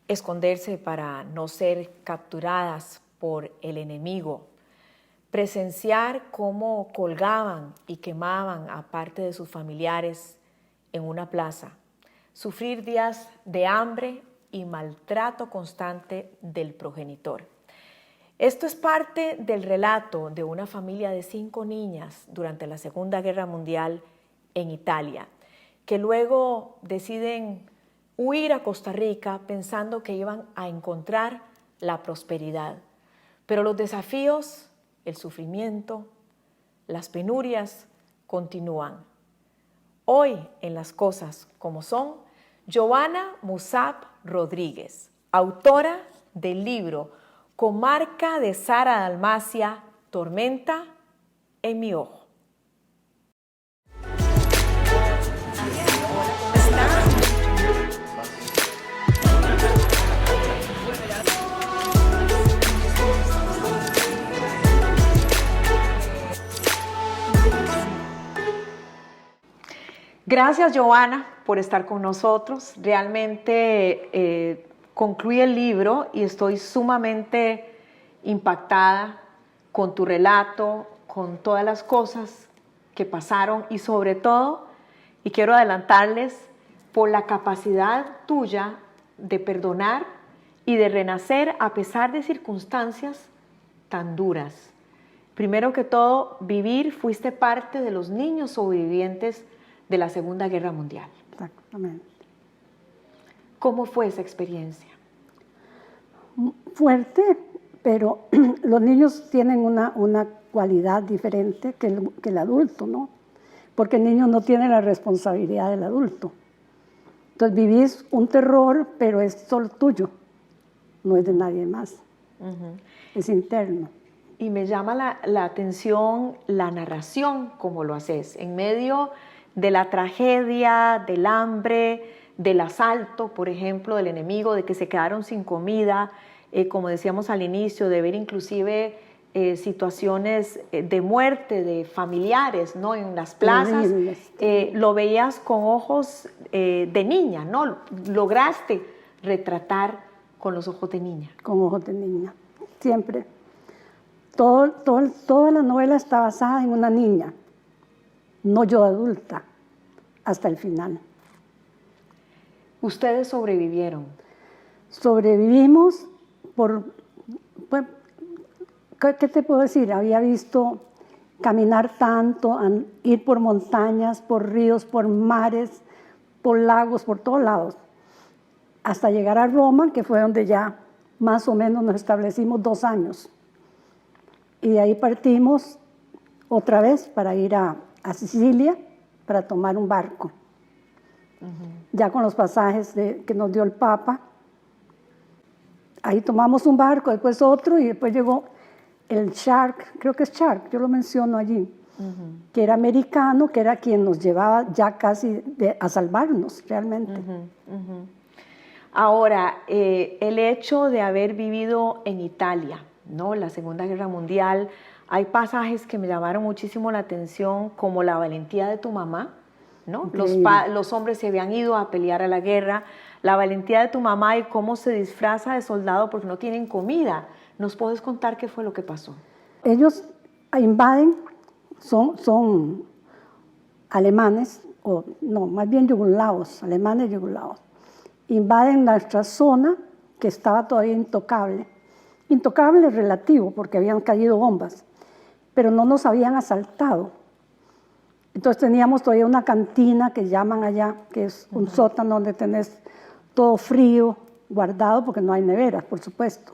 esconderse para no ser capturadas por el enemigo, presenciar cómo colgaban y quemaban a parte de sus familiares en una plaza, sufrir días de hambre y maltrato constante del progenitor. Esto es parte del relato de una familia de 5 niñas durante la Segunda Guerra Mundial en Italia, que luego deciden huir a Costa Rica pensando que iban a encontrar la prosperidad. Pero los desafíos, el sufrimiento, las penurias continúan. Hoy, en Las Cosas Como Son, Johanna Musab Rodríguez, autora del libro Comarca de Sara Dalmacia, Tormenta en mi ojo. Gracias, Johanna, por estar con nosotros. Realmente concluí el libro y estoy sumamente impactada con tu relato, con todas las cosas que pasaron y sobre todo, y quiero adelantarles, por la capacidad tuya de perdonar y de renacer a pesar de circunstancias tan duras. Primero que todo, fuiste parte de los niños sobrevivientes de la Segunda Guerra Mundial. Exactamente. ¿Cómo fue esa experiencia? Fuerte, pero los niños tienen una cualidad diferente que el adulto, ¿no? Porque el niño no tiene la responsabilidad del adulto. Entonces vivís un terror, pero es solo tuyo, no es de nadie más. Es interno. Y me llama la atención la narración, como lo haces, en medio de la tragedia, del hambre, del asalto, por ejemplo, del enemigo, de que se quedaron sin comida, como decíamos al inicio, de ver inclusive situaciones de muerte de familiares, ¿no? En las plazas, lo veías con ojos de niña, ¿no? Lograste retratar con los ojos de niña. Con ojos de niña, siempre. Toda la novela está basada en una niña, no yo adulta, hasta el final. ¿Ustedes sobrevivieron? Sobrevivimos pues, ¿qué te puedo decir? Había visto caminar tanto, ir por montañas, por ríos, por mares, por lagos, por todos lados, hasta llegar a Roma, que fue donde ya más o menos nos establecimos 2 años. Y de ahí partimos otra vez para ir a Sicilia, para tomar un barco. Ya con los pasajes que nos dio el Papa. Ahí tomamos un barco, después otro, y después llegó el Shark, creo que es Shark, yo lo menciono allí, que era americano, que era quien nos llevaba ya casi a salvarnos realmente. Ahora, el hecho de haber vivido en Italia, ¿no? La Segunda Guerra Mundial, hay pasajes que me llamaron muchísimo la atención, como la valentía de tu mamá, ¿no? Los hombres se habían ido a pelear a la guerra, la valentía de tu mamá y cómo se disfraza de soldado porque no tienen comida. ¿Nos puedes contar qué fue lo que pasó? Ellos invaden, son alemanes, o no, más bien yugoslavos, alemanes yugoslavos. Invaden nuestra zona que estaba todavía intocable. Intocable relativo porque habían caído bombas, pero no nos habían asaltado. Entonces teníamos todavía una cantina que llaman allá, que es un sótano donde tenés todo frío, guardado, porque no hay neveras, por supuesto.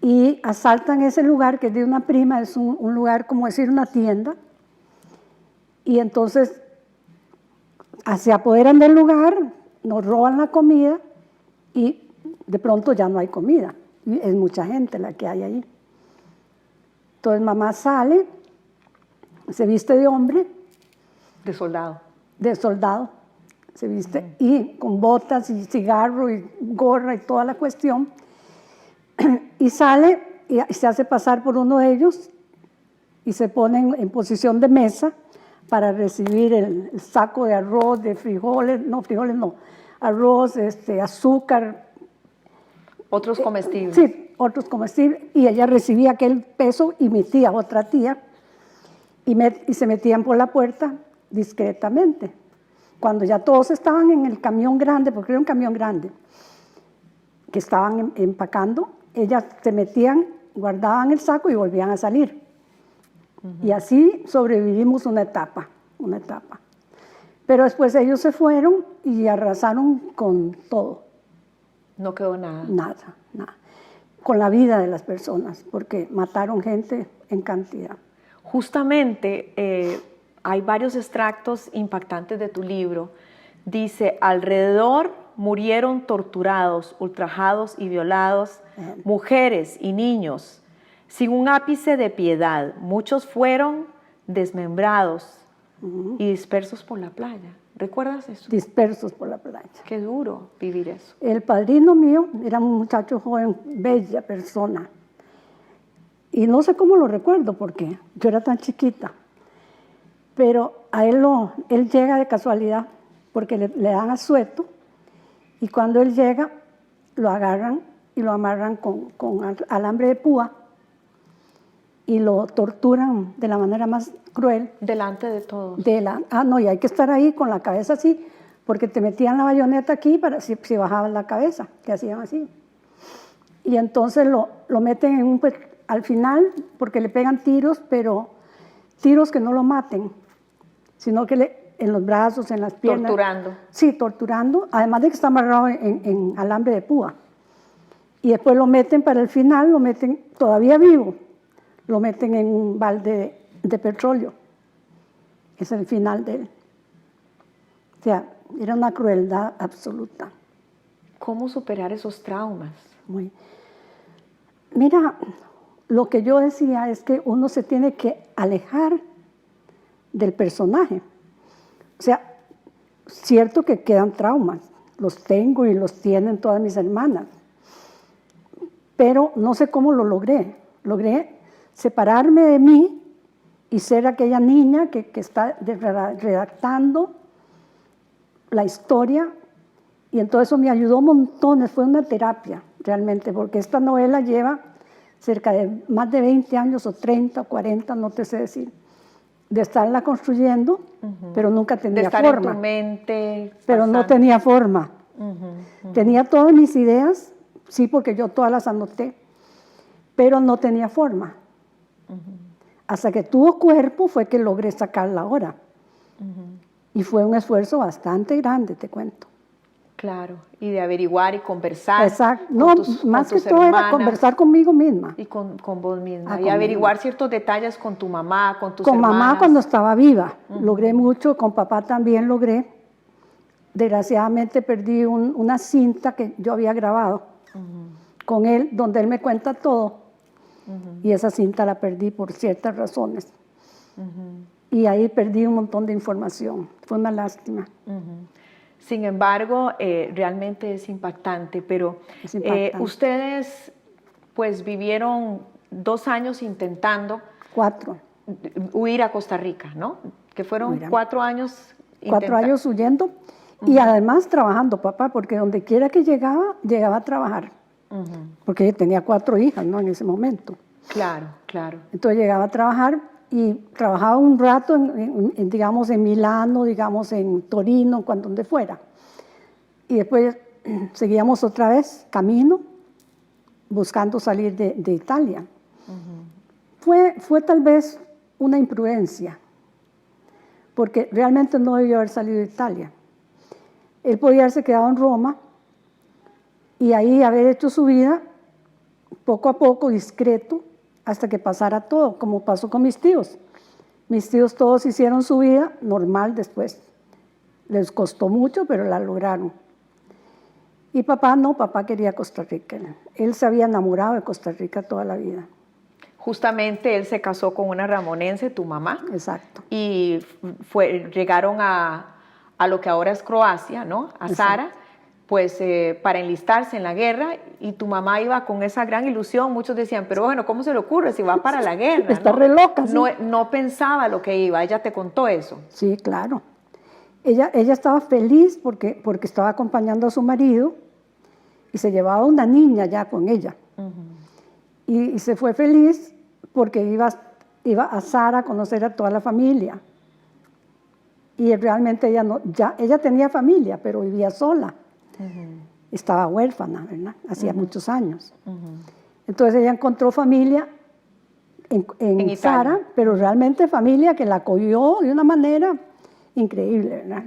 Y asaltan ese lugar que es de una prima, es un lugar como decir una tienda, y entonces se apoderan del lugar, nos roban la comida y de pronto ya no hay comida. Y es mucha gente la que hay ahí. Entonces mamá sale, se viste de hombre. De soldado. De soldado, se viste, y con botas y cigarro y gorra y toda la cuestión. Y sale y se hace pasar por uno de ellos y se pone en posición de mesa para recibir el saco de arroz, de frijoles no, arroz, azúcar, Otros comestibles. Sí, otros comestibles. Y ella recibía aquel peso y mi tía, otra tía, y se metían por la puerta discretamente. Cuando ya todos estaban en el camión grande, porque era un camión grande, que estaban empacando, ellas se metían, guardaban el saco y volvían a salir. Y así sobrevivimos una etapa. Pero después ellos se fueron y arrasaron con todo. No quedó nada. Nada. Con la vida de las personas, porque mataron gente en cantidad. Justamente hay varios extractos impactantes de tu libro. Dice, alrededor murieron torturados, ultrajados y violados, mujeres y niños, sin un ápice de piedad. Muchos fueron desmembrados y dispersos por la playa. ¿Recuerdas eso? Dispersos por la playa. Qué duro vivir eso. El padrino mío era un muchacho joven, bella persona. Y no sé cómo lo recuerdo porque yo era tan chiquita. Pero a él llega de casualidad porque le dan asueto y cuando él llega lo agarran y lo amarran con alambre de púa y lo torturan de la manera más cruel. Delante de todos. Y hay que estar ahí con la cabeza así, porque te metían la bayoneta aquí para si bajaban la cabeza, que hacían así. Y entonces lo meten al final, porque le pegan tiros, pero tiros que no lo maten, sino que en los brazos, en las piernas. Torturando. Sí, torturando, además de que está amarrado en alambre de púa. Y después lo meten para el final, lo meten todavía vivo, lo meten en un balde de petróleo. Es el final de él. O sea, era una crueldad absoluta. ¿Cómo superar esos traumas? Mira, lo que yo decía es que uno se tiene que alejar del personaje. O sea, cierto que quedan traumas, los tengo y los tienen todas mis hermanas, pero no sé cómo lo logré. Logré separarme de mí y ser aquella niña que está redactando la historia, y entonces eso me ayudó montones, fue una terapia realmente, porque esta novela lleva cerca de más de 20 años o 30 o 40, no te sé decir, de estarla construyendo, pero nunca tenía de estar forma. En tu mente, pero no tenía forma. Tenía todas mis ideas, sí, porque yo todas las anoté, pero no tenía forma. Hasta que tuvo cuerpo fue que logré sacarla ahora. Y fue un esfuerzo bastante grande, te cuento. Claro, y de averiguar y conversar. Exacto. No, más que todo era conversar conmigo misma. Y con vos misma. Y averiguar ciertos detalles con tu mamá, con tus hermanas. Con mamá cuando estaba viva. Logré mucho, con papá también logré. Desgraciadamente perdí una cinta que yo había grabado con él, donde él me cuenta todo. Y esa cinta la perdí por ciertas razones. Y ahí perdí un montón de información. Fue una lástima. Sin embargo, realmente es impactante, pero ustedes pues vivieron 2 años intentando 4 huir a Costa Rica, ¿no? Que fueron 4 años 4 años huyendo y además trabajando, papá, porque donde quiera que llegaba a trabajar, porque tenía 4 hijas, ¿no? En ese momento. Claro. Entonces llegaba a trabajar y trabajaba un rato, digamos, en Milano, digamos, en Torino, donde fuera. Y después seguíamos otra vez camino, buscando salir de Italia. Fue tal vez una imprudencia, porque realmente no debió haber salido de Italia. Él podía haberse quedado en Roma y ahí haber hecho su vida poco a poco, discreto, hasta que pasara todo, como pasó con mis tíos. Mis tíos todos hicieron su vida normal después. Les costó mucho, pero la lograron. Y papá no, papá quería Costa Rica. Él se había enamorado de Costa Rica toda la vida. Justamente él se casó con una ramonense, tu mamá. Exacto. Y llegaron a lo que ahora es Croacia, ¿no? A Zara, pues para enlistarse en la guerra, y tu mamá iba con esa gran ilusión. Muchos decían, pero bueno, ¿cómo se le ocurre si va para la guerra? Está re loca, ¿sí? No pensaba lo que iba, ella te contó eso. Sí, claro. Ella estaba feliz porque estaba acompañando a su marido, y se llevaba una niña ya con ella. Y se fue feliz porque iba a Sara a conocer a toda la familia. Y realmente ella tenía familia, pero vivía sola. Estaba huérfana, ¿verdad? Hacía muchos años. Entonces ella encontró familia en Sara, pero realmente familia que la acogió de una manera increíble, ¿verdad?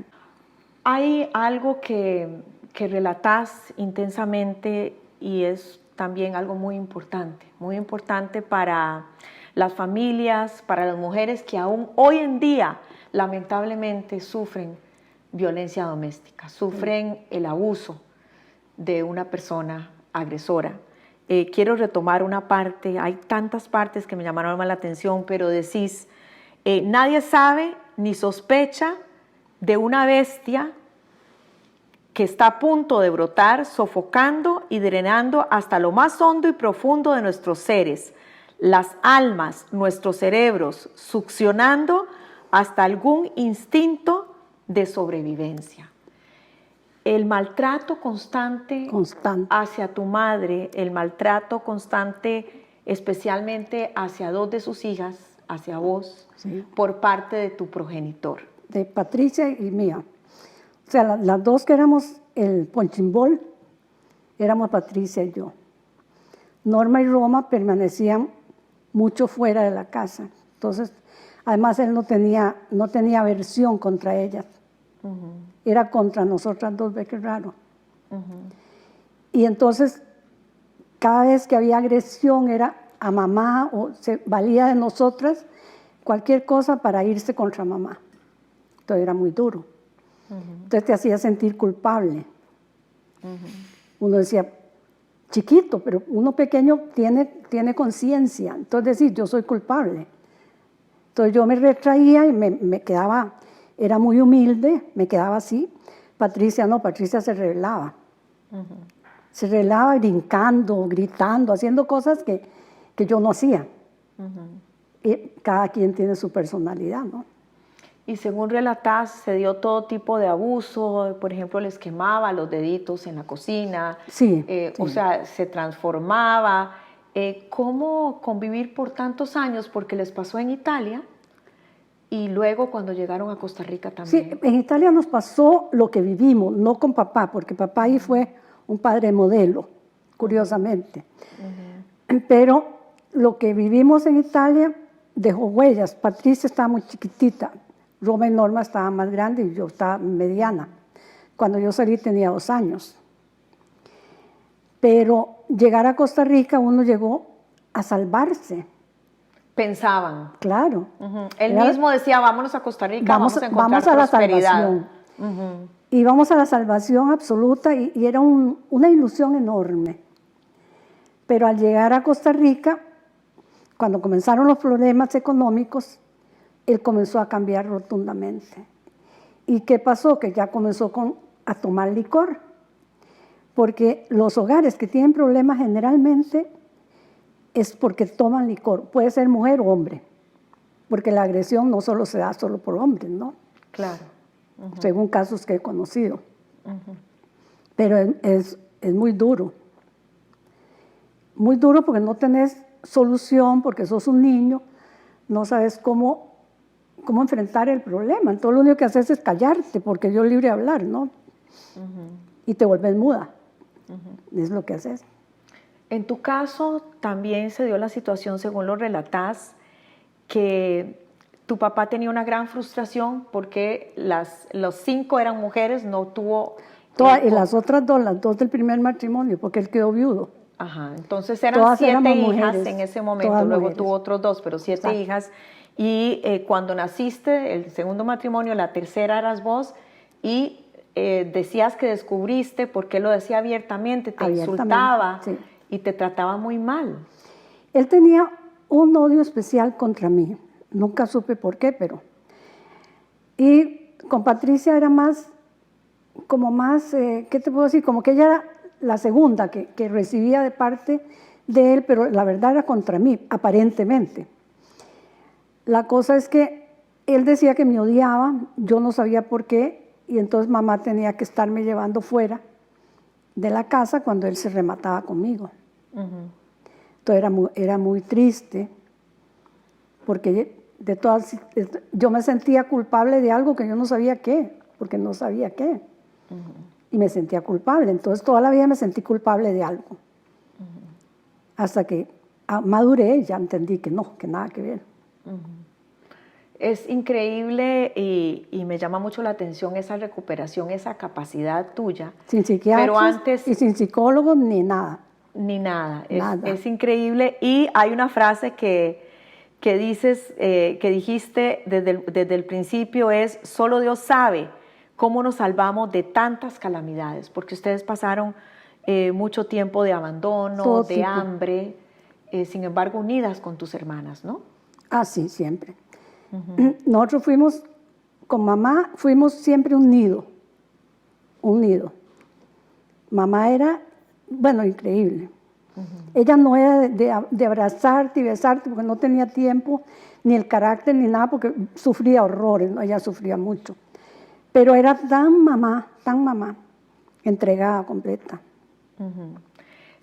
Hay algo que relatás intensamente y es también algo muy importante para las familias, para las mujeres que aún hoy en día lamentablemente sufren violencia doméstica, sufren el abuso de una persona agresora. Quiero retomar una parte, hay tantas partes que me llamaron más la atención, pero decís, nadie sabe ni sospecha de una bestia que está a punto de brotar, sofocando y drenando hasta lo más hondo y profundo de nuestros seres, las almas, nuestros cerebros, succionando hasta algún instinto de sobrevivencia. El maltrato constante hacia tu madre, el maltrato constante especialmente hacia dos de sus hijas, hacia vos, sí, por parte de tu progenitor. De Patricia y mía. O sea, las dos que éramos el ponchimbol, éramos Patricia y yo. Norma y Roma permanecían mucho fuera de la casa. Entonces, además él no tenía aversión contra ellas. Era contra nosotras dos, ve que raro. Y entonces, cada vez que había agresión era a mamá o se valía de nosotras cualquier cosa para irse contra mamá. Entonces era muy duro. Entonces te hacía sentir culpable. Uno decía, chiquito, pero uno pequeño tiene conciencia. Entonces decir, yo soy culpable. Entonces yo me retraía y me quedaba, era muy humilde, me quedaba así. Patricia no, Patricia se rebelaba. Se rebelaba brincando, gritando, haciendo cosas que yo no hacía. Y cada quien tiene su personalidad, ¿no? Y según relatás, se dio todo tipo de abuso, por ejemplo, les quemaba los deditos en la cocina, sí. O sea, se transformaba. ¿Cómo convivir por tantos años? Porque les pasó en Italia y luego cuando llegaron a Costa Rica también. Sí, en Italia nos pasó lo que vivimos, no con papá, porque papá ahí fue un padre modelo, curiosamente. Pero lo que vivimos en Italia dejó huellas. Patricia estaba muy chiquitita. Roma y Norma estaban más grandes y yo estaba mediana. Cuando yo salí tenía 2 años. Pero llegar a Costa Rica uno llegó a salvarse. Pensaban. Claro. Él mismo decía, vámonos a Costa Rica, vamos a encontrar vamos a prosperidad. La salvación. Íbamos a la salvación absoluta y era una ilusión enorme. Pero al llegar a Costa Rica, cuando comenzaron los problemas económicos, él comenzó a cambiar rotundamente. ¿Y qué pasó? Que ya comenzó a tomar licor. Porque los hogares que tienen problemas generalmente es porque toman licor. Puede ser mujer o hombre. Porque la agresión no solo se da solo por hombres, ¿no? Claro. Según casos que he conocido. Pero es muy duro. Muy duro porque no tenés solución, porque sos un niño, no sabes cómo enfrentar el problema. Entonces lo único que haces es callarte, porque yo libre de hablar, ¿no? Y te vuelves muda. Es lo que haces. En tu caso también se dio la situación, según lo relatás, que tu papá tenía una gran frustración porque los 5 eran mujeres, no tuvo... Y las otras 2, las 2 del primer matrimonio, porque él quedó viudo. Ajá, entonces eran Todas 7 hijas mujeres, en ese momento, luego mujeres. Tuvo otros 2, pero 7 Exacto. hijas. Y cuando naciste, el segundo matrimonio, la tercera eras vos, y decías que descubriste, porque él lo decía abiertamente, te insultaba sí. Y te trataba muy mal. Él tenía un odio especial contra mí, nunca supe por qué, pero... Y con Patricia era más, ¿qué te puedo decir? Como que ella era la segunda que recibía de parte de él, pero la verdad era contra mí, aparentemente. La cosa es que él decía que me odiaba, yo no sabía por qué, y entonces mamá tenía que estarme llevando fuera de la casa cuando él se remataba conmigo. Entonces era muy triste, porque yo me sentía culpable de algo que yo no sabía qué, porque no sabía qué. Y me sentía culpable. Entonces toda la vida me sentí culpable de algo. Hasta que maduré y ya entendí que no, que nada que ver. Es increíble y me llama mucho la atención esa recuperación, esa capacidad tuya. Sin psiquiatras pero antes, y sin psicólogos ni nada. Ni nada. Nada. Es increíble. Y hay una frase que dices, que dijiste desde el principio, es: solo Dios sabe cómo nos salvamos de tantas calamidades, porque ustedes pasaron mucho tiempo de abandono, Todo de tipo. hambre, sin embargo unidas con tus hermanas, ¿no? Ah, sí, siempre. Nosotros fuimos, con mamá, fuimos siempre un nido. Un nido. Mamá era, bueno, increíble. Ella no era de abrazarte y besarte porque no tenía tiempo, ni el carácter, ni nada, porque sufría horrores, ¿no? Ella sufría mucho. Pero era tan mamá, entregada, completa.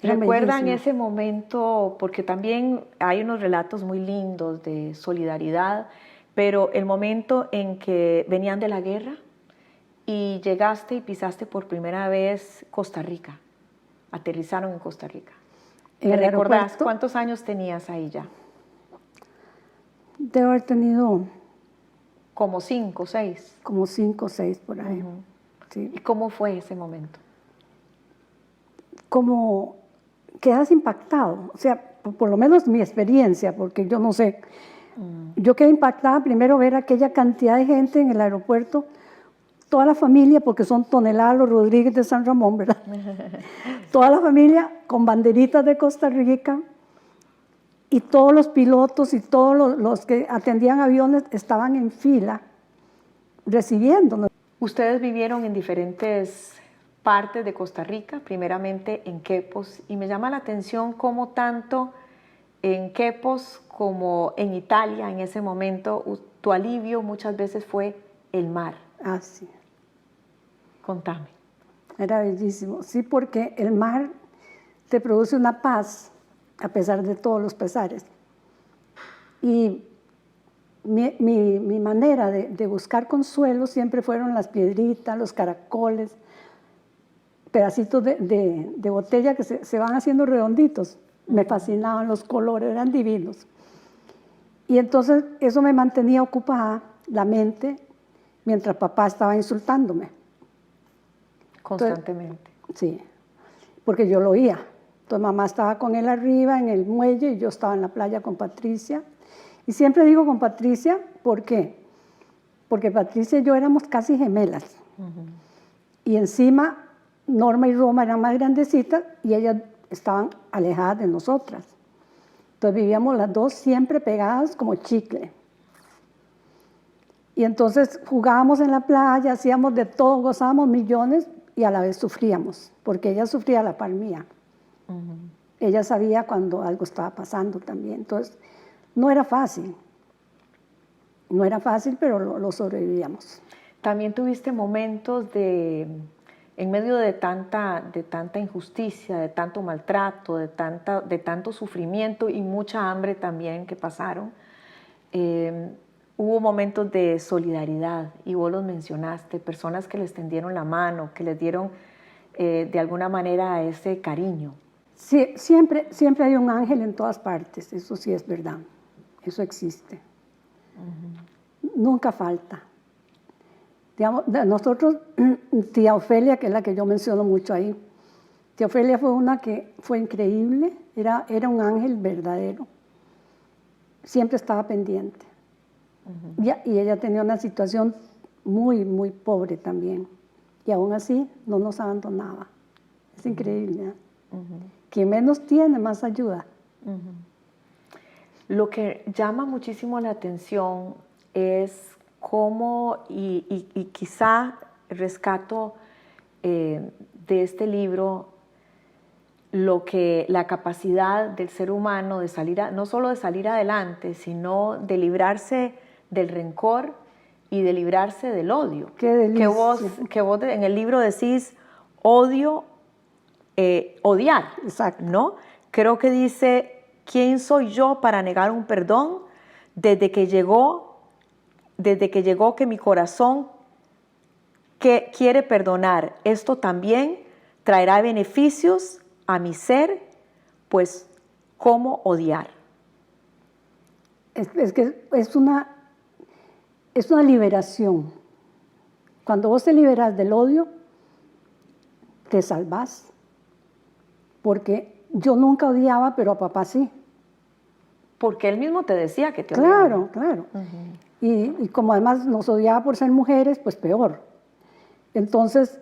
Era ¿Recuerdan bellísima. ese momento? Porque también hay unos relatos muy lindos de solidaridad, pero el momento en que venían de la guerra y llegaste y pisaste por primera vez Costa Rica, aterrizaron en Costa Rica. En ¿Te el recordás aeropuerto, cuántos años tenías ahí ya? debo haber tenido Como 5, 6. como 5 o 6 por ahí. Sí. ¿Y cómo fue ese momento? Como quedas impactado, o sea, por lo menos mi experiencia, porque yo no sé. Yo quedé impactada primero ver aquella cantidad de gente en el aeropuerto, toda la familia, porque son toneladas los Rodríguez de San Ramón, ¿verdad? Toda la familia con banderitas de Costa Rica, y todos los pilotos y todos los que atendían aviones estaban en fila recibiéndonos. Ustedes vivieron en diferentes partes de Costa Rica, primeramente en Quepos, y me llama la atención cómo tanto en Quepos como en Italia en ese momento tu alivio muchas veces fue el mar. Ah, sí. Contame. Era bellísimo. Sí, porque el mar te produce una paz a pesar de todos los pesares. Y mi manera de buscar consuelo siempre fueron las piedritas, los caracoles, pedacitos de botella que se van haciendo redonditos. Me fascinaban los colores, eran divinos. Y entonces eso me mantenía ocupada la mente mientras papá estaba insultándome. Constantemente. Entonces, sí, porque yo lo oía. Entonces mamá estaba con él arriba en el muelle y yo estaba en la playa con Patricia. Y siempre digo con Patricia, ¿por qué? Porque Patricia y yo éramos casi gemelas. Y encima Norma y Roma eran más grandecitas y ellas estaban alejadas de nosotras. Entonces vivíamos las dos siempre pegadas como chicle. Y entonces jugábamos en la playa, hacíamos de todo, gozábamos millones y a la vez sufríamos, porque ella sufría a la par mía. Ella sabía cuando algo estaba pasando también. Entonces no era fácil. No era fácil, pero lo sobrevivíamos. También tuviste momentos en medio de tanta injusticia, de tanto maltrato, de tanto sufrimiento y mucha hambre también que pasaron. Hubo momentos de solidaridad y vos los mencionaste, personas que les tendieron la mano, que les dieron de alguna manera ese cariño. Sí, siempre hay un ángel en todas partes, eso sí es verdad, eso existe. Nunca falta. Digamos, nosotros, tía Ofelia, que es la que yo menciono mucho ahí, tía Ofelia fue una que fue increíble, era un ángel verdadero, siempre estaba pendiente. Y ella tenía una situación muy, muy pobre también, y aún así no nos abandonaba. Es increíble, ¿eh? Quien menos tiene, más ayuda. Lo que llama muchísimo la atención es cómo, y quizá rescato de este libro la capacidad del ser humano de salir, no solo de salir adelante, sino de librarse del rencor y de librarse del odio. Qué delicia. Que vos en el libro decís: odio odiar, Exacto. ¿no? Creo que dice, ¿quién soy yo para negar un perdón desde que llegó que mi corazón que quiere perdonar? Esto también traerá beneficios a mi ser, pues, ¿cómo odiar? Es que es una liberación. Cuando vos te liberas del odio, te salvás. Porque yo nunca odiaba, pero a papá sí. Porque él mismo te decía que te odiaba. Claro, claro. Y como además nos odiaba por ser mujeres, pues peor. Entonces,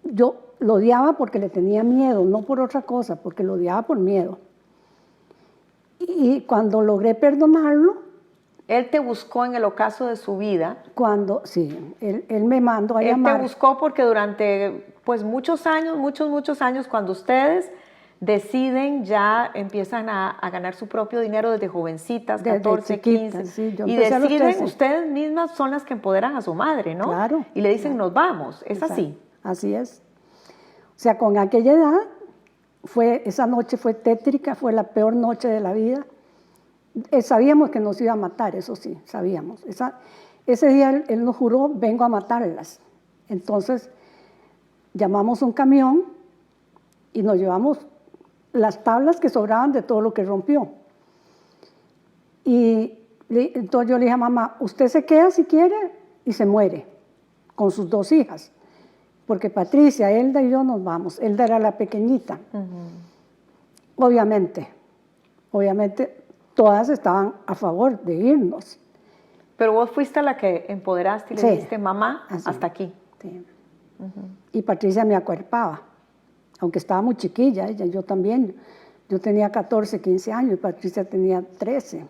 yo lo odiaba porque le tenía miedo, no por otra cosa, porque lo odiaba por miedo. Y cuando logré perdonarlo... Él te buscó en el ocaso de su vida. Sí, él me mandó a llamar. Él te buscó porque durante pues muchos años, cuando ustedes deciden, ya empiezan a ganar su propio dinero desde jovencitas, 14, chiquita, 15. Sí, yo y deciden, ustedes mismas son las que empoderan a su madre, ¿no? Claro. Y le dicen, nos vamos. ¿Es Exacto. así? Así es. O sea, con aquella edad, esa noche fue tétrica, fue la peor noche de la vida. Sabíamos que nos iba a matar, eso sí, sabíamos. Ese día él nos juró, vengo a matarlas. Entonces, llamamos un camión y nos llevamos las tablas que sobraban de todo lo que rompió. Y entonces yo le dije a mamá, usted se queda si quiere y se muere con sus 2 hijas. Porque Patricia, Elda y yo nos vamos. Elda era la pequeñita. Obviamente, todas estaban a favor de irnos. Pero vos fuiste la que empoderaste y le dijiste, mamá, hasta aquí. Sí. Y Patricia me acuerpaba, aunque estaba muy chiquilla ella, yo también. Yo tenía 14, 15 años y Patricia tenía 13.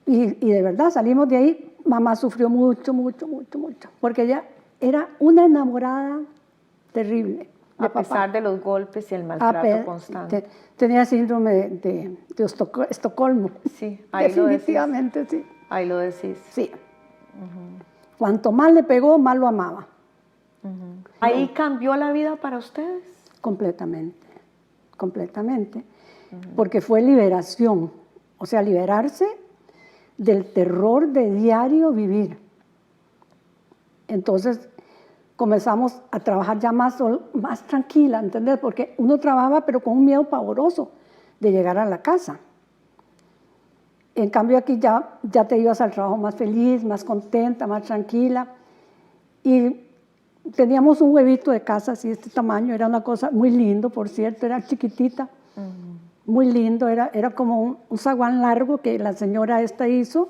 Y de verdad salimos de ahí, mamá sufrió mucho, porque ella era una enamorada terrible. A pesar de los golpes y el maltrato constante. Tenía síndrome de Estocolmo. Sí, ahí definitivamente, sí. Ahí lo decís. Sí. Cuanto más le pegó, más lo amaba. ¿Ahí cambió la vida para ustedes? Completamente. Porque fue liberación. O sea, liberarse del terror de diario vivir. Entonces, comenzamos a trabajar ya más tranquila, ¿entendés? Porque uno trabajaba pero con un miedo pavoroso de llegar a la casa. En cambio aquí ya te ibas al trabajo más feliz, más contenta, más tranquila. Y teníamos un huevito de casa así de este tamaño, era una cosa muy lindo, por cierto, era chiquitita, muy lindo, era como un zaguán largo que la señora esta hizo,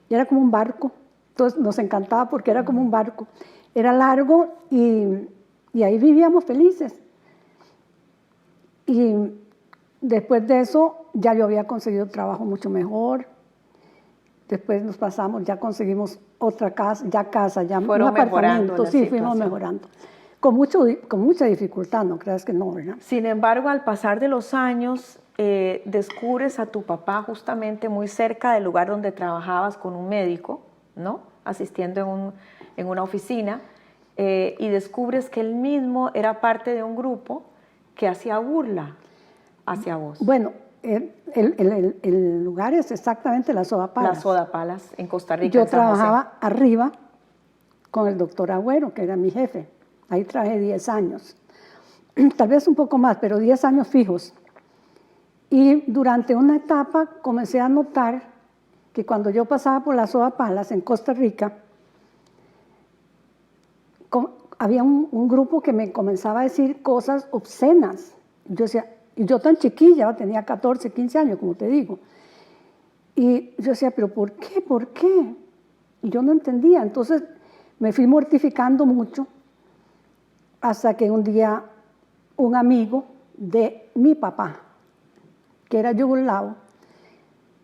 y era como un barco. Entonces nos encantaba porque era como un barco. Era largo y ahí vivíamos felices. Y después de eso ya yo había conseguido trabajo mucho mejor. Después nos pasamos, ya conseguimos otra casa, ya un apartamento. Sí, fuimos mejorando. Con mucha dificultad, no creas que no, ¿verdad? Sin embargo, al pasar de los años, descubres a tu papá justamente muy cerca del lugar donde trabajabas con un médico, ¿no? Asistiendo en una oficina, y descubres que él mismo era parte de un grupo que hacía burla hacia vos. Bueno, el lugar es exactamente las Sodapalas. Las Sodapalas, en Costa Rica. Yo trabajaba arriba con el doctor Agüero, que era mi jefe. Ahí trabajé 10 años. Tal vez un poco más, pero 10 años fijos. Y durante una etapa comencé a notar que cuando yo pasaba por las Sodapalas en Costa Rica, había un grupo que me comenzaba a decir cosas obscenas. Yo decía, y yo tan chiquilla, tenía 14, 15 años, como te digo. Y yo decía, ¿pero por qué? ¿Por qué? Y yo no entendía. Entonces me fui mortificando mucho hasta que un día un amigo de mi papá, que era yugoslavo,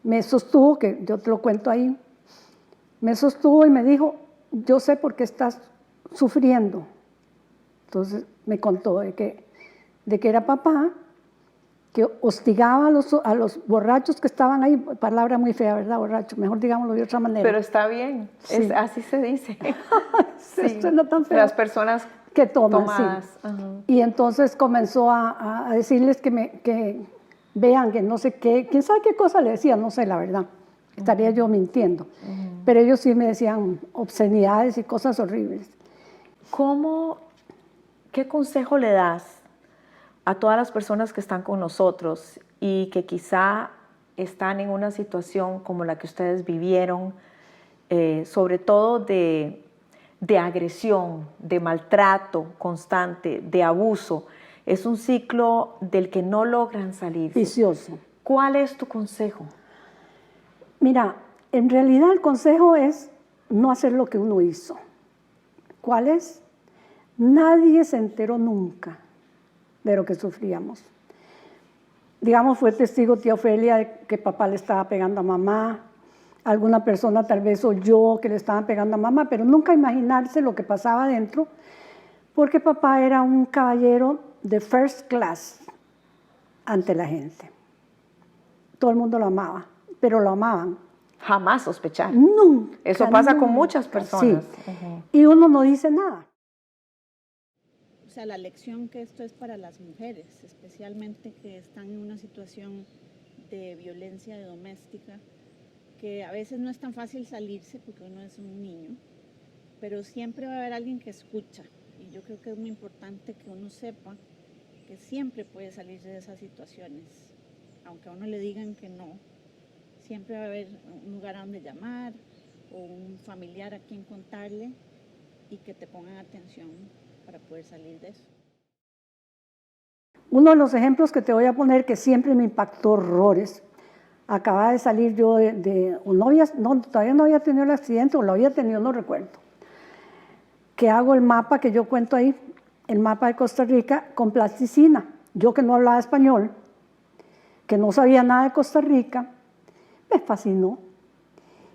me sostuvo, que yo te lo cuento ahí, me sostuvo y me dijo, yo sé por qué estás sufriendo. Entonces me contó de que era papá, que hostigaba a los borrachos que estaban ahí, palabra muy fea, ¿verdad? Borracho, mejor digámoslo de otra manera. Pero está bien, sí. Así se dice. Sí. Suena tan feo. Las personas que toman, tomadas. sí. Ajá. Y entonces comenzó a decirles que vean que no sé qué, quién sabe qué cosa le decía, no sé la verdad, estaría yo mintiendo. Pero ellos sí me decían obscenidades y cosas horribles. ¿Qué consejo le das a todas las personas que están con nosotros y que quizá están en una situación como la que ustedes vivieron, sobre todo de agresión, de maltrato constante, de abuso? Es un ciclo del que no logran salir. Vicioso. ¿Cuál es tu consejo? Mira, en realidad el consejo es no hacer lo que uno hizo. ¿Cuál es? Nadie se enteró nunca de lo que sufríamos. Digamos, fue testigo tía Ofelia de que papá le estaba pegando a mamá, alguna persona tal vez oyó que le estaban pegando a mamá, pero nunca imaginarse lo que pasaba adentro, porque papá era un caballero de first class ante la gente. Todo el mundo lo amaba, pero lo amaban. Jamás sospechar. Nunca. Eso pasa con nunca. muchas personas. Sí. Y uno no dice nada. O sea, la lección que esto es para las mujeres, especialmente que están en una situación de violencia doméstica, que a veces no es tan fácil salirse porque uno es un niño, pero siempre va a haber alguien que escucha. Y yo creo que es muy importante que uno sepa que siempre puede salirse de esas situaciones, aunque a uno le digan que no. Siempre va a haber un lugar a donde llamar o un familiar a quien contarle y que te pongan atención para poder salir de eso. Uno de los ejemplos que te voy a poner que siempre me impactó horrores. Acababa de salir yo todavía no había tenido el accidente o lo había tenido, no recuerdo. Que hago el mapa que yo cuento ahí, el mapa de Costa Rica con plasticina. Yo que no hablaba español, que no sabía nada de Costa Rica, me fascinó.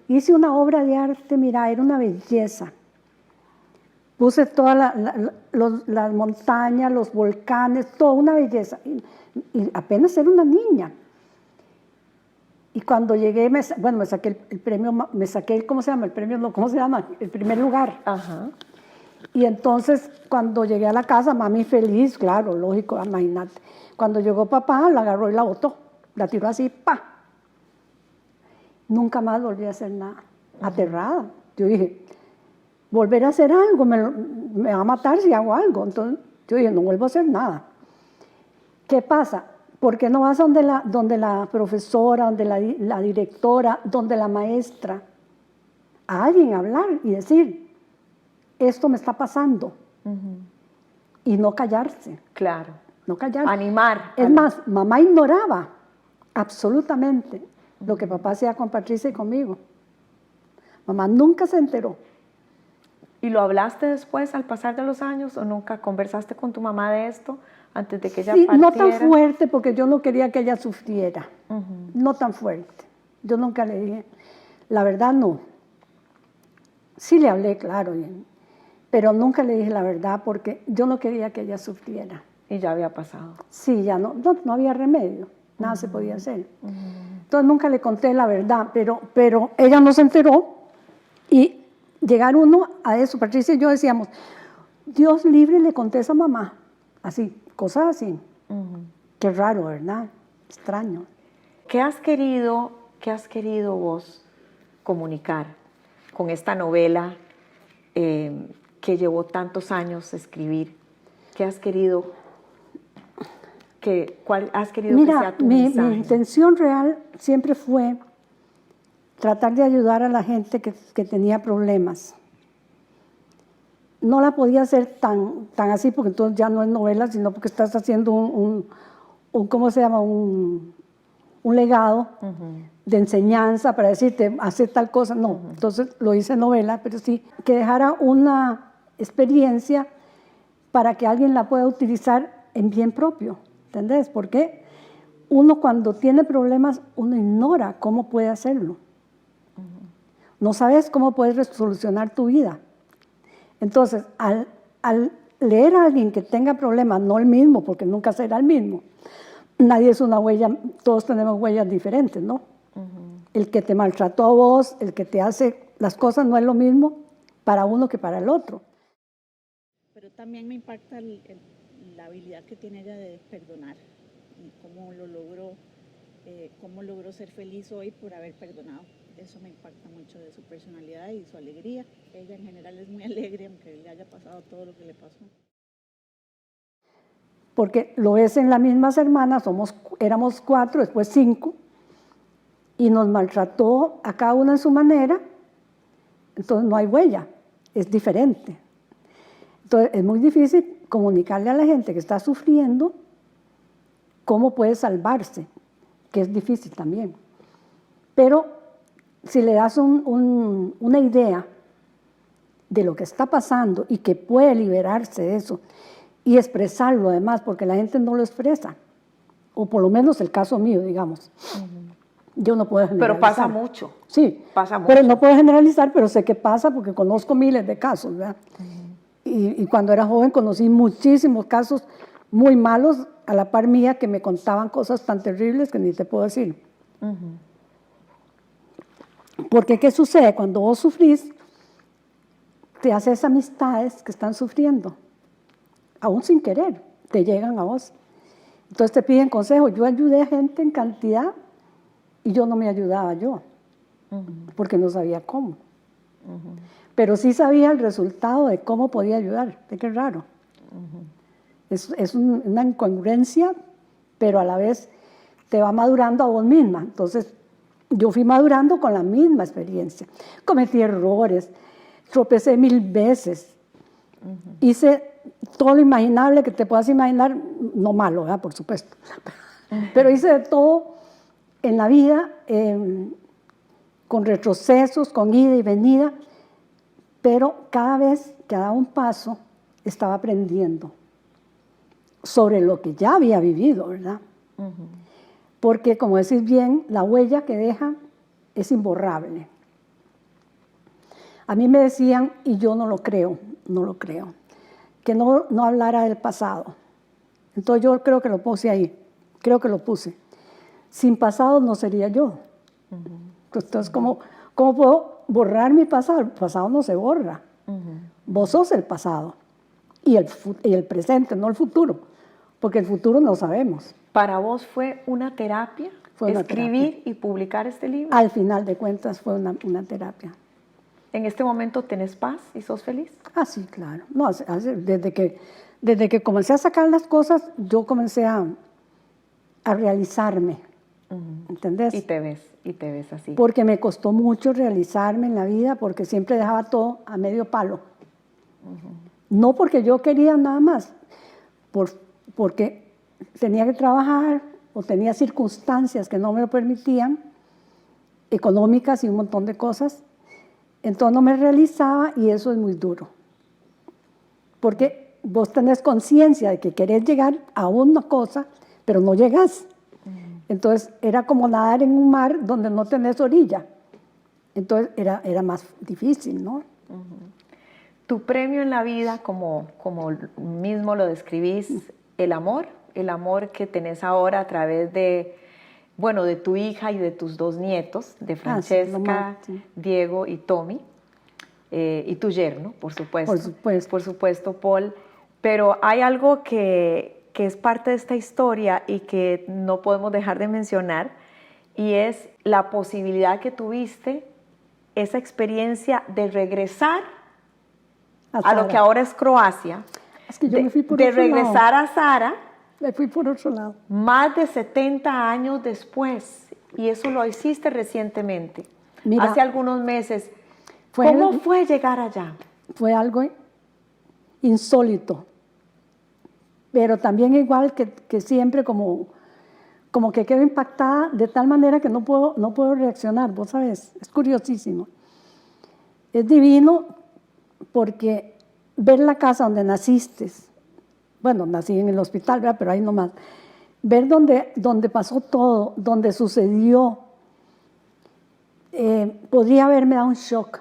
Hice una obra de arte, mira, era una belleza. Puse todas las montañas, los volcanes, toda una belleza. Y apenas era una niña. Y cuando llegué, me saqué el premio, ¿cómo se llama? El premio, no, ¿cómo se llama? El primer lugar. Ajá. Y entonces, cuando llegué a la casa, mami feliz, claro, lógico, imagínate. Cuando llegó papá, la agarró y la botó. La tiró así, ¡pa! Nunca más volví a hacer nada. Aterrada. Yo dije, volver a hacer algo, me va a matar si hago algo. Entonces, yo dije, no vuelvo a hacer nada. ¿Qué pasa? ¿Por qué no vas donde la profesora, donde la directora, donde la maestra? A alguien hablar y decir, esto me está pasando. Y no callarse. Claro. No callarse. Animar. Es más, mamá ignoraba absolutamente lo que papá hacía con Patricia y conmigo. Mamá nunca se enteró. ¿Y lo hablaste después al pasar de los años o nunca conversaste con tu mamá de esto antes de que ella Sí, partiera? no tan fuerte porque yo no quería que ella sufriera. No tan fuerte. Yo nunca le dije, la verdad no. Sí le hablé, claro, pero nunca le dije la verdad porque yo no quería que ella sufriera. Y ya había pasado. Sí, ya no había remedio, nada se podía hacer. Entonces nunca le conté la verdad, pero ella no se enteró y llegar uno a eso, Patricia y yo decíamos, Dios libre le conté a esa mamá, así, cosas así. Qué raro, ¿verdad? Extraño. ¿Qué has querido vos comunicar con esta novela que llevó tantos años escribir? ¿Qué has querido? ¿Cuál has querido que sea tu mensaje? Mi intención real siempre fue tratar de ayudar a la gente que tenía problemas. No la podía hacer tan así, porque entonces ya no es novela, sino porque estás haciendo un ¿cómo se llama? Un legado de enseñanza para decirte, hacer tal cosa. No, entonces lo hice novela, pero sí, que dejara una experiencia para que alguien la pueda utilizar en bien propio, ¿entendés? Porque uno cuando tiene problemas, uno ignora cómo puede hacerlo. No sabes cómo puedes solucionar tu vida. Entonces, al leer a alguien que tenga problemas, no el mismo, porque nunca será el mismo, nadie es una huella, todos tenemos huellas diferentes, ¿no? El que te maltrató a vos, el que te hace las cosas no es lo mismo para uno que para el otro. Pero también me impacta la habilidad que tiene ella de perdonar y cómo logró ser feliz hoy por haber perdonado. Eso me impacta mucho de su personalidad y su alegría. Ella en general es muy alegre, aunque le haya pasado todo lo que le pasó. Porque lo ves en las mismas hermanas, éramos 4, después 5, y nos maltrató a cada una en su manera, entonces no hay huella, es diferente. Entonces es muy difícil comunicarle a la gente que está sufriendo cómo puede salvarse, que es difícil también. Pero si le das una idea de lo que está pasando y que puede liberarse de eso y expresarlo además, porque la gente no lo expresa, o por lo menos el caso mío, digamos. Yo no puedo generalizar. Pero pasa mucho. Sí, pasa mucho. Pero no puedo generalizar, pero sé que pasa porque conozco miles de casos, ¿verdad? Y cuando era joven conocí muchísimos casos muy malos a la par mía que me contaban cosas tan terribles que ni te puedo decir. Porque ¿qué sucede? Cuando vos sufrís, te haces amistades que están sufriendo, aún sin querer, te llegan a vos. Entonces te piden consejo. Yo ayudé a gente en cantidad y yo no me ayudaba yo, porque no sabía cómo. Pero sí sabía el resultado de cómo podía ayudar. Qué raro. Es una incongruencia, pero a la vez te va madurando a vos misma. Entonces yo fui madurando con la misma experiencia. Cometí errores, tropecé 1000 veces, hice todo lo imaginable que te puedas imaginar, no malo, ¿verdad? Por supuesto, pero hice de todo en la vida, con retrocesos, con ida y venida, pero cada vez que daba un paso estaba aprendiendo sobre lo que ya había vivido, ¿verdad? Porque, como decís bien, la huella que deja es imborrable. A mí me decían, y yo no lo creo, que no hablara del pasado. Entonces yo creo que lo puse ahí, creo que lo puse. Sin pasado no sería yo. Entonces, ¿cómo puedo borrar mi pasado? El pasado no se borra. Vos sos el pasado y el presente, no el futuro, porque el futuro no sabemos. ¿Para vos fue una terapia escribir y publicar este libro? Al final de cuentas fue una terapia. ¿En este momento tenés paz y sos feliz? Ah, sí, claro. No, desde que comencé a sacar las cosas, yo comencé a realizarme. ¿Entendés? Y te ves así. Porque me costó mucho realizarme en la vida, porque siempre dejaba todo a medio palo. No porque yo quería nada más, porque tenía que trabajar o tenía circunstancias que no me lo permitían, económicas y un montón de cosas. Entonces no me realizaba y eso es muy duro. Porque vos tenés conciencia de que querés llegar a una cosa, pero no llegás. Entonces era como nadar en un mar donde no tenés orilla. Entonces era más difícil, ¿no? Tu premio en la vida, como mismo lo describís, el amor que tenés ahora a través de tu hija y de tus 2 nietos, de Francesca, sí. Diego y Tommy, y tu yerno, por supuesto. Por supuesto. Por supuesto, Paul. Pero hay algo que es parte de esta historia y que no podemos dejar de mencionar, y es la posibilidad que tuviste, esa experiencia de regresar a lo que ahora es Croacia, es que yo me fui por de otro regresar lado. a Sara. Me fui por otro lado. Más de 70 años después, y eso lo hiciste recientemente, Mira, hace algunos meses. ¿Cómo fue llegar allá? Fue algo insólito, pero también igual que siempre como que quedo impactada de tal manera que no puedo reaccionar, vos sabés, es curiosísimo. Es divino porque ver la casa donde naciste, bueno, nací en el hospital, ¿verdad? Pero ahí nomás, ver donde pasó todo, donde sucedió, podría haberme dado un shock,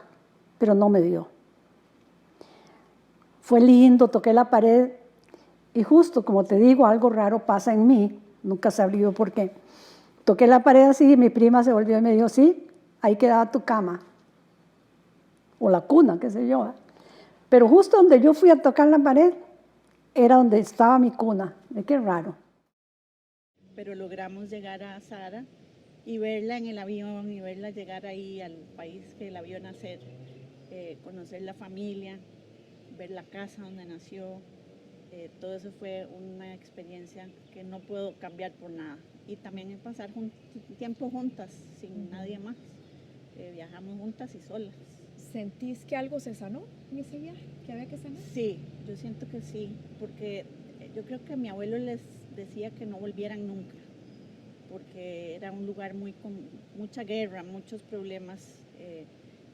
pero no me dio. Fue lindo, toqué la pared y justo, como te digo, algo raro pasa en mí, nunca sabría por qué. Toqué la pared así y mi prima se volvió y me dijo, sí, ahí quedaba tu cama, o la cuna, qué sé yo. Pero justo donde yo fui a tocar la pared, era donde estaba mi cuna. Qué raro. Pero logramos llegar a Sara y verla en el avión y verla llegar ahí al país que la vio nacer, conocer la familia, ver la casa donde nació. Todo eso fue una experiencia que no puedo cambiar por nada. Y también pasar tiempo juntas, sin nadie más. Viajamos juntas y solas. ¿Sentís que algo se sanó en ese viaje? ¿Que había que sanar? Sí, yo siento que sí, porque yo creo que mi abuelo les decía que no volvieran nunca, porque era un lugar con mucha guerra, muchos problemas,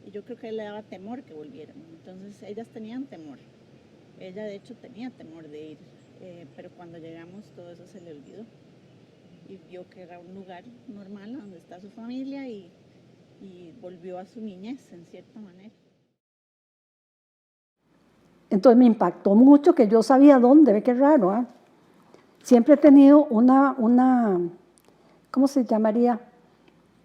y yo creo que él le daba temor que volvieran. Entonces ellas tenían temor. Ella de hecho tenía temor de ir, pero cuando llegamos todo eso se le olvidó y vio que era un lugar normal donde está su familia y volvió a su niñez en cierta manera. Entonces me impactó mucho que yo sabía dónde, ve qué raro, ¿eh? Siempre he tenido una, ¿cómo se llamaría?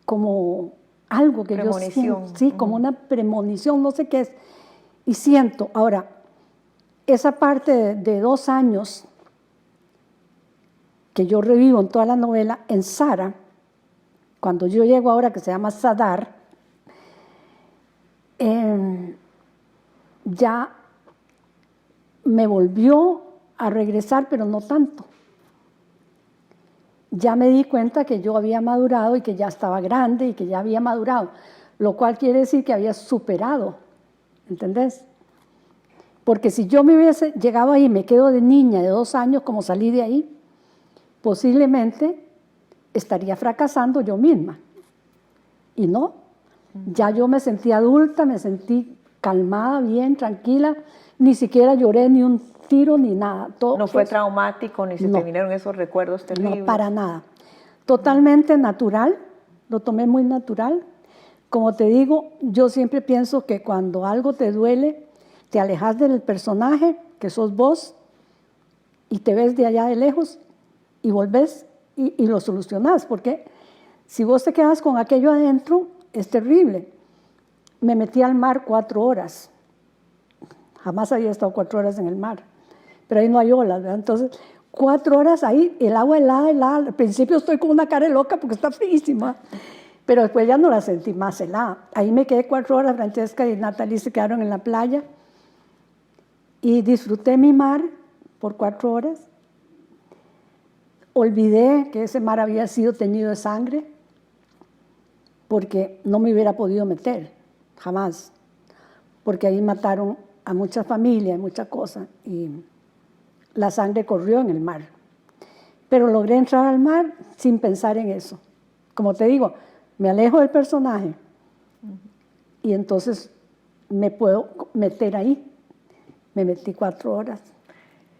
Como algo que yo siento, sí, como una premonición, no sé qué es, y siento. Ahora, esa parte de 2 años que yo revivo en toda la novela, en Sara, cuando yo llego ahora, que se llama Sadar, ya me volvió a regresar, pero no tanto. Ya me di cuenta que yo había madurado y que ya estaba grande y que ya había madurado, lo cual quiere decir que había superado, ¿entendés? Porque si yo me hubiese llegado ahí, me quedo de niña de 2 años, como salí de ahí, posiblemente estaría fracasando yo misma. Y no, ya yo me sentí adulta, me sentí calmada, bien, tranquila, ni siquiera lloré ni un tiro ni nada. Todo no fue traumático, ni se te vinieron esos recuerdos terribles. No, para nada. Totalmente natural, lo tomé muy natural. Como te digo, yo siempre pienso que cuando algo te duele, te alejas del personaje, que sos vos, y te ves de allá de lejos, y volvés y lo solucionás, porque si vos te quedas con aquello adentro, es terrible. Me metí al mar 4 horas. Jamás había estado 4 horas en el mar, pero ahí no hay olas, ¿verdad? Entonces, 4 horas ahí, el agua helada. Al principio estoy con una cara loca porque está fríísima, pero después ya no la sentí más helada. Ahí me quedé 4 horas, Francesca y Natalie se quedaron en la playa y disfruté mi mar por 4 horas. Olvidé que ese mar había sido teñido de sangre porque no me hubiera podido meter, jamás, porque ahí mataron a muchas familias, muchas cosas, y la sangre corrió en el mar. Pero logré entrar al mar sin pensar en eso. Como te digo, me alejo del personaje y entonces me puedo meter ahí. Me metí 4 horas.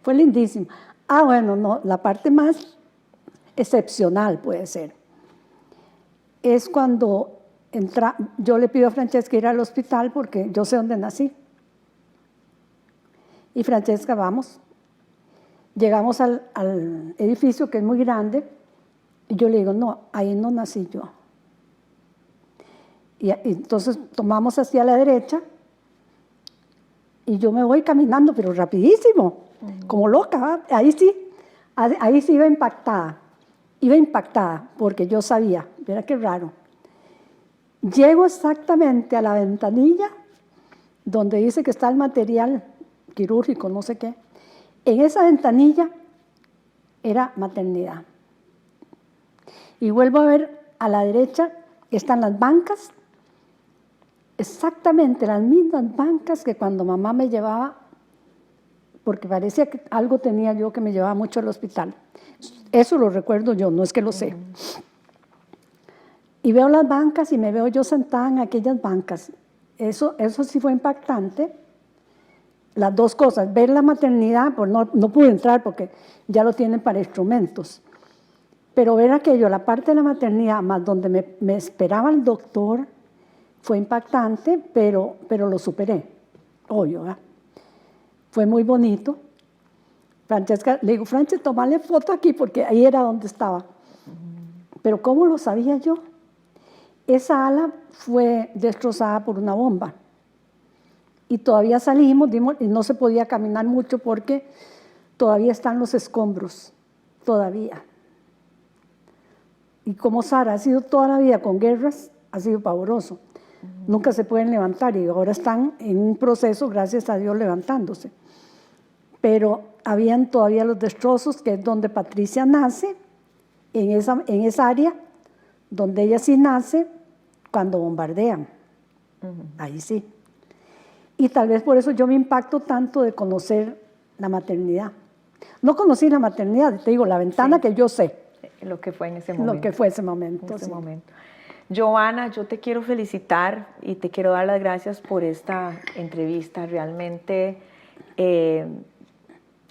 Fue lindísimo. Bueno, no, la parte más excepcional puede ser. Es cuando yo le pido a Francesca ir al hospital porque yo sé dónde nací. Y Francesca, vamos. Llegamos al edificio que es muy grande y yo le digo, no, ahí no nací yo. Y entonces tomamos hacia la derecha y yo me voy caminando, pero rapidísimo, como loca, ¿eh? Ahí sí iba impactada. Iba impactada porque yo sabía, mira qué raro. Llego exactamente a la ventanilla donde dice que está el material quirúrgico, no sé qué. En esa ventanilla era maternidad. Y vuelvo a ver a la derecha, están las bancas, exactamente las mismas bancas que cuando mamá me llevaba, porque parecía que algo tenía yo que me llevaba mucho al hospital. Eso lo recuerdo yo, no es que lo sé. Y veo las bancas y me veo yo sentada en aquellas bancas. Eso sí fue impactante. Las 2 cosas, ver la maternidad, pues no pude entrar porque ya lo tienen para instrumentos. Pero ver aquello, la parte de la maternidad, más donde me esperaba el doctor, fue impactante, pero lo superé, obvio, ¿verdad? Fue muy bonito. Francesca, le digo, Francesca, tomale foto aquí porque ahí era donde estaba. Pero ¿cómo lo sabía yo? Esa ala fue destrozada por una bomba. Y todavía salimos, y no se podía caminar mucho porque todavía están los escombros, todavía. Y como Sara ha sido toda la vida con guerras, ha sido pavoroso. Nunca se pueden levantar y ahora están en un proceso, gracias a Dios, levantándose. Pero habían todavía los destrozos, que es donde Patricia nace, en esa área, donde ella sí nace, cuando bombardean. Ahí sí. Y tal vez por eso yo me impacto tanto de conocer la maternidad. No conocí la maternidad, te digo, la ventana que yo sé. Lo que fue en ese momento. Lo que fue ese momento. En ese momento. Joana, yo te quiero felicitar y te quiero dar las gracias por esta entrevista. Realmente,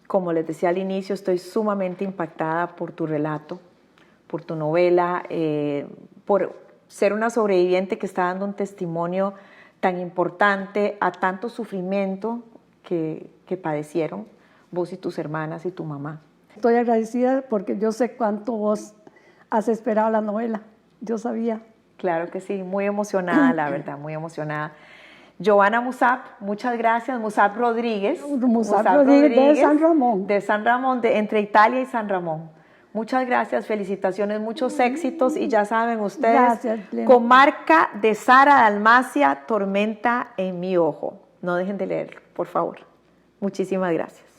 como les decía al inicio, estoy sumamente impactada por tu relato, por tu novela, por ser una sobreviviente que está dando un testimonio tan importante a tanto sufrimiento que padecieron vos y tus hermanas y tu mamá. Estoy agradecida porque yo sé cuánto vos has esperado la novela. Yo sabía. Claro que sí, muy emocionada, la verdad, muy emocionada. Joana Musab, muchas gracias. Musab Rodríguez. Musab Rodríguez de San Ramón. De San Ramón, entre Italia y San Ramón. Muchas gracias, felicitaciones, muchos éxitos y ya saben ustedes, gracias, Comarca de Sara Dalmacia, Tormenta en mi ojo. No dejen de leerlo, por favor. Muchísimas gracias.